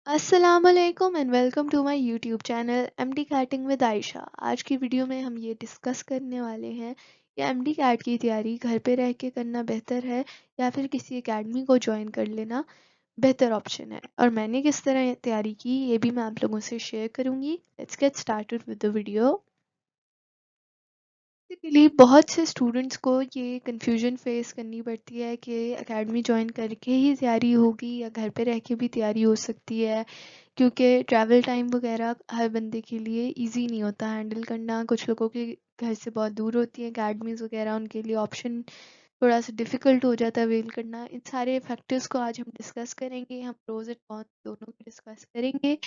अस्सलामुअलैकुम and welcome to my YouTube channel MD cutting with Ayesha. आज की वीडियो में हम ये डिस्कस करने वाले हैं कि एमडी कैट की तैयारी घर पे रह के करना बेहतर है या फिर किसी एकेडमी को ज्वाइन कर लेना बेहतर ऑप्शन है, और मैंने किस तरह तैयारी की ये भी मैं आप लोगों से शेयर करूंगी। Let's get started with the video. Basically बहुत से स्टूडेंट्स को ये कंफ्यूजन फेस करनी पड़ती है कि एकेडमी ज्वाइन करके ही तैयारी होगी या घर पे रह के भी तैयारी हो सकती है, क्योंकि ट्रैवल टाइम वगैरह हर बंदे के लिए इजी नहीं होता हैंडल करना। कुछ लोगों के घर से बहुत दूर होती हैं एकेडमीज वगैरह, उनके लिए ऑप्शन थोड़ा सा डिफ़िकल्ट हो जाता है अवेल करना। इन सारे फैक्टर्स को आज हम डिस्कस करेंगे, हम प्रोज एंड कॉन्स दोनों को डिस्कस करेंगे।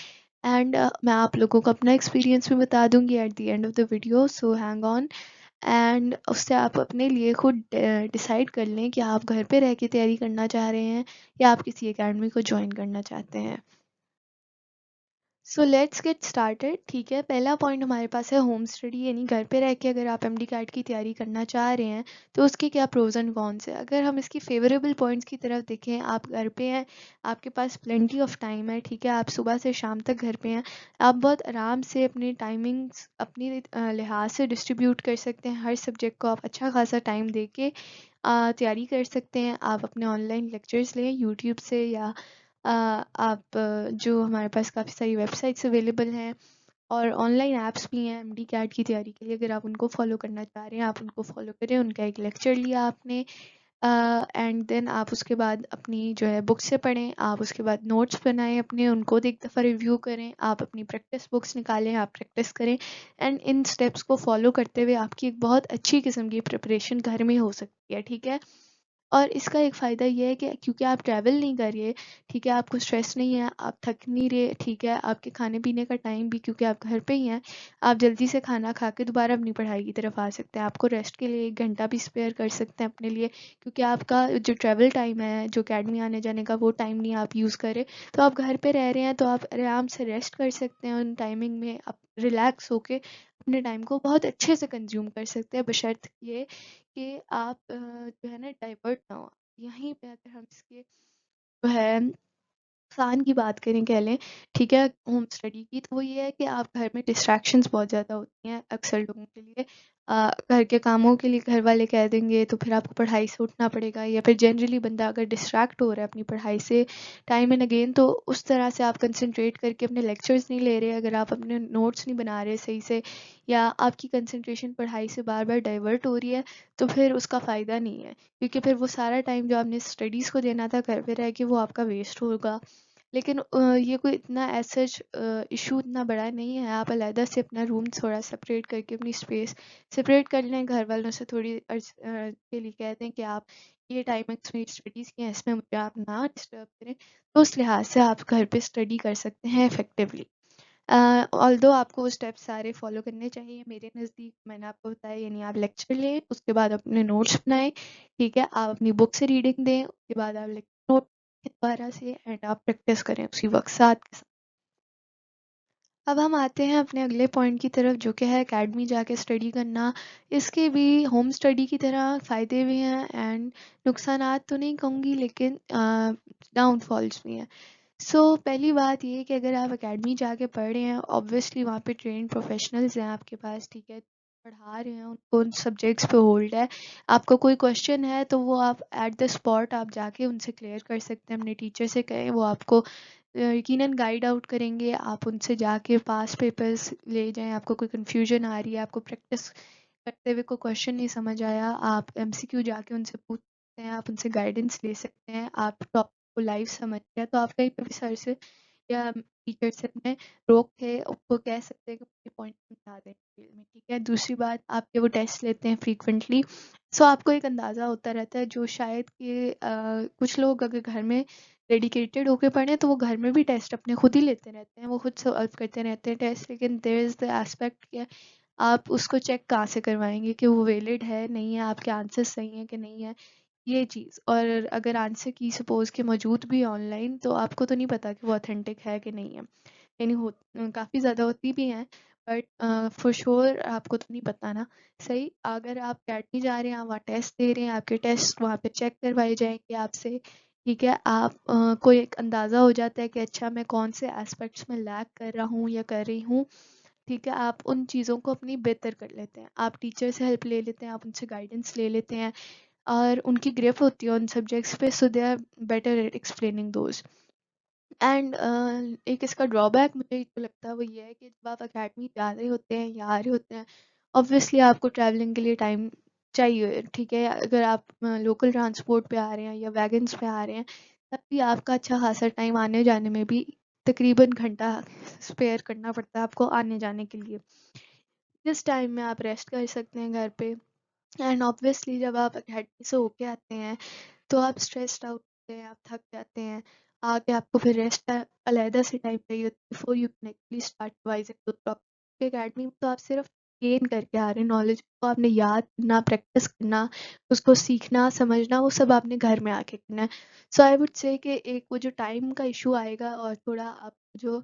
एंड मैं आप लोगों को अपना एक्सपीरियंस भी बता दूंगी at the end of the video, so hang on. And उससे आप अपने लिए खुद डिसाइड कर लें कि आप घर पे रह के तैयारी करना चाह रहे हैं या आप किसी एकेडमी को ज्वाइन करना चाहते हैं। So let's get started. ठीक है, पहला पॉइंट हमारे पास है होम स्टडी, यानी घर पे रह के अगर आप एमडी कैट की तैयारी करना चाह रहे हैं तो उसके क्या प्रोज एंड कॉन्स है। अगर हम इसकी फेवरेबल पॉइंट्स की तरफ देखें, आप घर पे हैं, आपके पास प्लेंटी ऑफ टाइम है, ठीक है, आप सुबह से शाम तक घर पे हैं, आप बहुत आराम से अपनी टाइमिंग्स अपनी लिहाज से डिस्ट्रीब्यूट कर सकते हैं। हर सब्जेक्ट को आप अच्छा खासा टाइम दे के तैयारी कर सकते हैं। आप अपने ऑनलाइन लेक्चर्स लें यूट्यूब से, या आप जो हमारे पास काफ़ी सारी वेबसाइट्स अवेलेबल हैं और ऑनलाइन ऐप्स भी हैं एमडी कैट की तैयारी के लिए। अगर आप उनको फॉलो करना चाह रहे हैं आप उनको फॉलो करें, उनका एक लेक्चर लिया आपने एंड देन आप उसके बाद अपनी जो है बुक से पढ़ें, आप उसके बाद नोट्स बनाएं अपने, उनको एक दफ़ा रिव्यू करें, आप अपनी प्रैक्टिस बुक्स निकालें, आप प्रैक्टिस करें। एंड इन स्टेप्स को फॉलो करते हुए आपकी एक बहुत अच्छी किस्म की प्रिपरेशन घर में हो सकती है। ठीक है, और इसका एक फ़ायदा ये है कि क्योंकि आप ट्रैवल नहीं कर रहे, ठीक है, आपको स्ट्रेस नहीं है, आप थक नहीं रहे, ठीक है, आपके खाने पीने का टाइम भी क्योंकि आप घर पे ही हैं, आप जल्दी से खाना खा के दोबारा अपनी पढ़ाई की तरफ आ सकते हैं। आपको रेस्ट के लिए 1 घंटा भी स्पेयर कर सकते हैं अपने लिए, क्योंकि आपका जो ट्रैवल टाइम है, जो अकेडमी आने जाने का, वो टाइम नहीं आप यूज़ करें। तो आप घर पे रह रहे हैं तो आप आराम से रेस्ट कर सकते हैं उन टाइमिंग में, आप रिलैक्स होके अपने टाइम को बहुत अच्छे से कंज्यूम कर सकते हैं, बशर्त ये कि आप जो है ना डाइवर्ट ना हो। यहीं पे अगर हम इसके जो है नुकसान की बात करें कह लें, ठीक है, होम स्टडी की, तो वो ये है कि आप घर में डिस्ट्रैक्शंस बहुत ज़्यादा होती हैं अक्सर लोगों के लिए। घर के कामों के लिए घर वाले कह देंगे तो फिर आपको पढ़ाई से उठना पड़ेगा, या फिर जनरली बंदा अगर डिस्ट्रैक्ट हो रहा है अपनी पढ़ाई से टाइम एंड अगेन, तो उस तरह से आप कंसंट्रेट करके अपने लेक्चर्स नहीं ले रहे, अगर आप अपने नोट्स नहीं बना रहे सही से, या आपकी कंसंट्रेशन पढ़ाई से बार बार डाइवर्ट हो रही है, तो फिर उसका फ़ायदा नहीं है, क्योंकि फिर वो सारा टाइम जो आपने स्टडीज़ को देना था घर पे रह के वो आपका वेस्ट होगा। लेकिन ये कोई इतना एज सच इशू इतना बड़ा नहीं है। आप अलहदा से अपना रूम थोड़ा सेपरेट करके अपनी स्पेस सेपरेट कर लें, घर वालों से थोड़ी के लिए कहते हैं कि आप ये टाइमिंग्स मेरी स्टडीज़ की हैं, इसमें मुझे आप ना डिस्टर्ब करें, तो उस लिहाज से आप घर पे स्टडी कर सकते हैं इफ़ेक्टिवली। ऑल्दो आपको वो स्टेप्स सारे फॉलो करने चाहिए मेरे नज़दीक, मैंने आपको बताया, यानी आप लेक्चर लें, उसके बाद अपने नोट्स बनाएं, ठीक है, आप अपनी बुक से रीडिंग दें, उसके बाद आप नोट दोबारा से एंड आप प्रैक्टिस करें उसी वक्त साथ के साथ। अब हम आते हैं अपने अगले पॉइंट की तरफ, जो कि है एकेडमी जाके स्टडी करना। इसके भी होम स्टडी की तरह फ़ायदे भी हैं एंड नुकसानात तो नहीं कहूँगी, लेकिन डाउनफॉल्स भी हैं। पहली बात ये कि अगर आप एकेडमी जाके पढ़ रहे हैं, ऑब्वियसली वहाँ पे ट्रेन प्रोफेशनल्स हैं आपके पास, ठीक है, पढ़ा रहे हैं, उनको उन सब्जेक्ट्स पे होल्ड है। आपको कोई क्वेश्चन है तो वो आप एट द स्पॉट आप जाके उनसे क्लियर कर सकते हैं, अपने टीचर से कहें, वो आपको यकीनन गाइड आउट करेंगे। आप उनसे जाके पास पेपर्स ले जाएं, आपको कोई कन्फ्यूजन आ रही है, आपको प्रैक्टिस करते हुए कोई क्वेश्चन नहीं समझ आया, आप एमसीक्यू जाके उनसे पूछ सकते हैं, आप उनसे गाइडेंस ले सकते हैं। आप टॉपिक को लाइव समझ गया तो आप कहीं पे भी सर से या टीचर से अपने रोक के उसको कह सकते हैं कि मुझे पॉइंट समझा दें डिटेल में, ठीक है। दूसरी बात, आप ये वो टेस्ट लेते हैं फ्रीक्वेंटली, आपको एक अंदाज़ा होता रहता है, जो शायद कि कुछ लोग अगर घर में डेडिकेटेड होके पढ़ें तो वो घर में भी टेस्ट अपने खुद ही लेते रहते हैं, वो खुद सॉल्व करते रहते हैं टेस्ट, लेकिन देयर इज़ द एस्पेक्ट कि आप उसको चेक कहाँ से करवाएंगे कि वो वैलिड है नहीं है, आपके आंसर सही हैं कि नहीं है, ये चीज़। और अगर आंसर की सपोज़ के मौजूद भी ऑनलाइन, तो आपको तो नहीं पता कि वो ऑथेंटिक है कि नहीं है, यानी काफ़ी ज़्यादा होती भी हैं, बट फॉर श्योर आपको तो नहीं पता ना। सही, अगर आप अकेडमी जा रहे हैं, आप वहाँ टेस्ट दे रहे हैं, आपके टेस्ट वहाँ पे चेक करवाए जाएंगे आपसे, ठीक है, आप को एक अंदाज़ा हो जाता है कि अच्छा मैं कौन से एस्पेक्ट्स में लैग कर रहा हूँ या कर रही हूँ। ठीक है, आप उन चीज़ों को अपनी बेहतर कर लेते हैं, आप टीचर से हेल्प ले लेते हैं, आप उनसे गाइडेंस ले लेते हैं और उनकी ग्रिप होती है उन सब्जेक्ट्स पे, so they are better at explaining those. And एक इसका ड्रॉबैक मुझे जो लगता है वो ये है कि जब आप अकेडमी जा रहे होते हैं या आ रहे होते हैं, ऑब्वियसली आपको ट्रैवलिंग के लिए टाइम चाहिए। ठीक है, अगर आप लोकल ट्रांसपोर्ट पे आ रहे हैं या वैगन्स पे आ रहे हैं, तब भी आपका अच्छा खासा टाइम आने जाने में भी तकरीबन घंटा स्पेयर करना पड़ता है आपको आने जाने के लिए। जिस टाइम में आप रेस्ट कर सकते हैं घर पे। एंड ऑब्वियसली जब आप अकेडमी से होके आते हैं तो आप स्ट्रेस्ड आउट होते हैं, आप थक जाते हैं, आके आपको फिर रेस्ट का अलहदा से टाइम चाहिए होता है before you can actually start revising the topic. Academy में तो आप सिर्फ गेन करके आ रहे हैं नॉलेज को, आपने याद करना, प्रैक्टिस करना, उसको सीखना समझना, वो सब आपने घर में आके करना है। सो आई वुड से कि एक वो जो टाइम का इशू आएगा और थोड़ा आप जो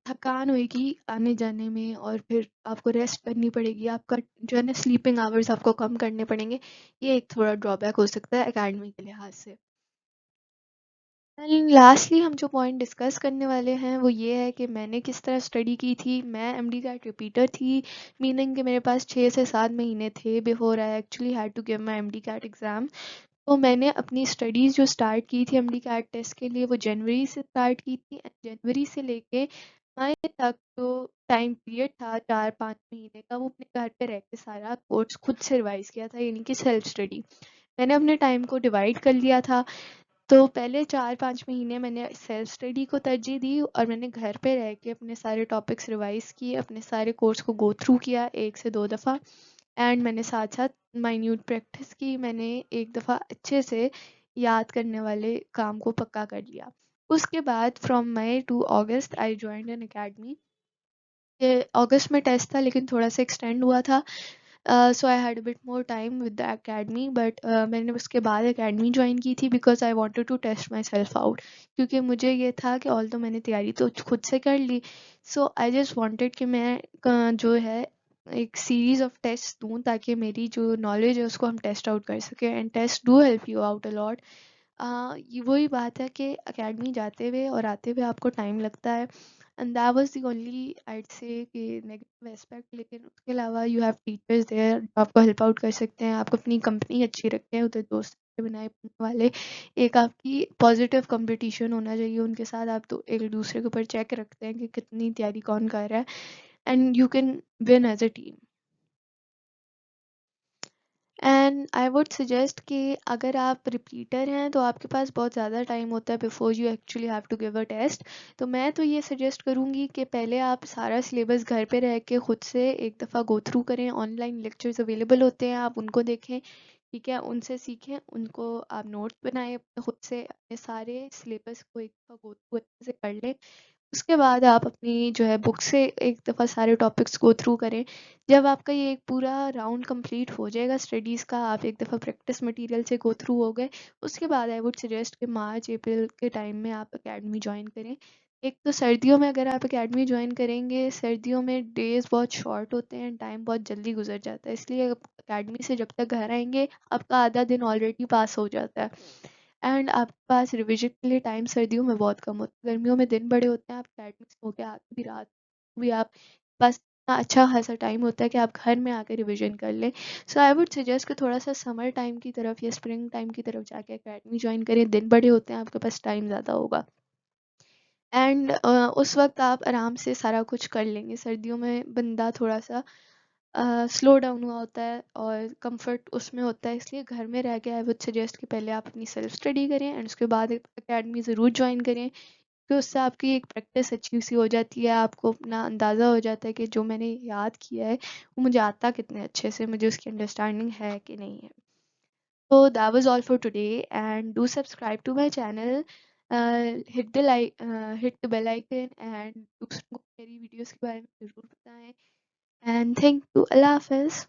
थकान होएगी आने जाने में और फिर आपको रेस्ट करनी पड़ेगी, आपका जो है ना स्लीपिंग आवर्स आपको कम करने पड़ेंगे, ये एक थोड़ा ड्रॉबैक हो सकता है एकेडमी के लिहाज से। एंड लास्टली हम जो पॉइंट डिस्कस करने वाले हैं वो ये है कि मैंने किस तरह स्टडी की थी। मैं एमडी कैट रिपीटर थी, मीनिंग कि मेरे पास 6 से 7 महीने थे before I actually had to give my MD CAT exam. तो मैंने अपनी स्टडीज़ जो स्टार्ट की थी एमडी कैट टेस्ट के लिए वो जनवरी से स्टार्ट की थी। जनवरी से लेके मई तक जो टाइम पीरियड था 4-5 महीने का, वो अपने घर पे रह के सारा कोर्स खुद से रिवाइज किया था, यानी कि सेल्फ स्टडी। मैंने अपने टाइम को डिवाइड कर लिया था। तो पहले 4-5 महीने मैंने सेल्फ स्टडी को तरजीह दी और मैंने घर पे रह के अपने सारे टॉपिक्स रिवाइज किए, अपने सारे कोर्स को गो थ्रू किया 1 से 2 दफ़ा। एंड मैंने साथ साथ माइन्यूट प्रैक्टिस की, मैंने एक दफ़ा अच्छे से याद करने वाले काम को पक्का कर लिया। उसके बाद from May to August I joined an academy. ये अगस्त में टेस्ट था लेकिन थोड़ा सा एक्सटेंड हुआ था, so I had a bit more time with the academy, but मैंने उसके बाद एकेडमी ज्वाइन की थी because I wanted to test myself out. क्योंकि मुझे ये था कि ऑल तो मैंने तैयारी तो खुद से कर ली, सो आई जस्ट वांटेड कि मैं जो है एक सीरीज ऑफ टेस्ट दूं ताकि मेरी जो नॉलेज है उसको हम टेस्ट आउट कर सकें। And test do help you out a lot. ये वही बात है कि एकेडमी जाते हुए और आते हुए आपको टाइम लगता है, and that was the only I'd say कि नेगेटिव एस्पेक्ट। लेकिन उसके अलावा यू हैव टीचर्स देयर जो आपको हेल्प आउट कर सकते हैं, आप अपनी कंपनी अच्छी रखते हैं, उधर दोस्त अच्छे बनाए पढ़ने वाले, एक आपकी पॉजिटिव कंपटीशन होना चाहिए उनके साथ, आप तो एक दूसरे के ऊपर चेक रखते हैं कि कितनी तैयारी कौन कर रहा है, and you can win as a team. And I would suggest कि अगर आप रिपीटर हैं तो आपके पास बहुत ज़्यादा टाइम होता है before you actually have to give a test. तो मैं तो ये सजेस्ट करूँगी कि पहले आप सारा सिलेबस घर पे रह के खुद से एक दफ़ा गो थ्रू करें, ऑनलाइन लेक्चर्स अवेलेबल होते हैं, आप उनको देखें। ठीक है, उनसे सीखें, उनको आप नोट्स बनाएं अपने खुद से, अपने सारे सिलेबस को एक दफ़ा गो थ्रू अच्छे से कर लें। उसके बाद आप अपनी जो है बुक से एक दफ़ा सारे टॉपिक्स गो थ्रू करें। जब आपका ये एक पूरा राउंड कंप्लीट हो जाएगा स्टडीज़ का, आप एक दफ़ा प्रैक्टिस मटेरियल से गो थ्रू हो गए, उसके बाद आई वुड सजेस्ट कि मार्च अप्रैल के टाइम में आप एकेडमी ज्वाइन करें। एक तो सर्दियों में अगर आप एकेडमी ज्वाइन करेंगे, सर्दियों में डेज़ बहुत शॉर्ट होते हैं, टाइम बहुत जल्दी गुजर जाता है, इसलिए एकेडमी से जब तक घर आएंगे आपका आधा दिन ऑलरेडी पास हो जाता है। एंड आपके पास रिविजन के लिए टाइम सर्दियों में बहुत कम होता है, गर्मियों में दिन बड़े होते हैं, आप अकेडमी से होके आके भी रात को भी आप पास इतना अच्छा खासा टाइम होता है कि आप घर में आके रिविजन कर लें। सो आई वुड सजेस्ट कि थोड़ा सा समर टाइम की तरफ या स्प्रिंग टाइम की तरफ जाके अकेडमी ज्वाइन करें, दिन बड़े होते हैं, आपके पास टाइम ज़्यादा होगा। एंड उस वक्त आप आराम से सारा कुछ कर लेंगे। सर्दियों में बंदा थोड़ा सा स्लो डाउन हुआ होता है और कंफर्ट उसमें होता है, इसलिए घर में रह के आई वुड सजेस्ट कि पहले आप अपनी सेल्फ स्टडी करें एंड उसके बाद एक अकेडमी ज़रूर ज्वाइन करें। तो उससे आपकी एक प्रैक्टिस अच्छी सी हो जाती है, आपको अपना अंदाज़ा हो जाता है कि जो मैंने याद किया है वो मुझे आता कितने अच्छे से, मुझे उसकी अंडरस्टैंडिंग है कि नहीं है। So that was all for today, and do subscribe to my channel. Hit the bell icon and दूसरों को मेरी वीडियोस के बारे में ज़रूर बताएं, and thank you, अल्लाह हाफ़िज़।